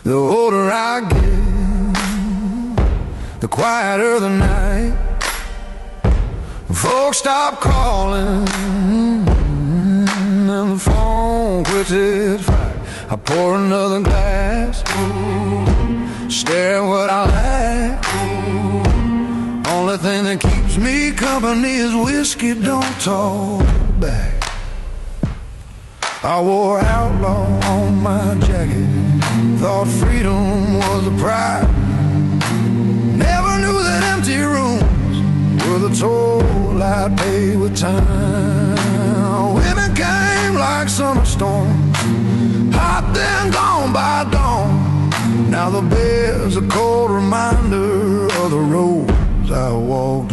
The older I get, the quieter the night. Folks stop calling and the phone quits its fight. I pour another glass, stare at what I lack. Only thing that keeps me company is whiskey, don't talk back. I wore outlaw on my jacket, thought freedom was a pride. Never knew that empty rooms were the toll I'd pay with time. Women came like summer storms, hot then gone by dawn. Now the bed's a cold reminder of the roads I walked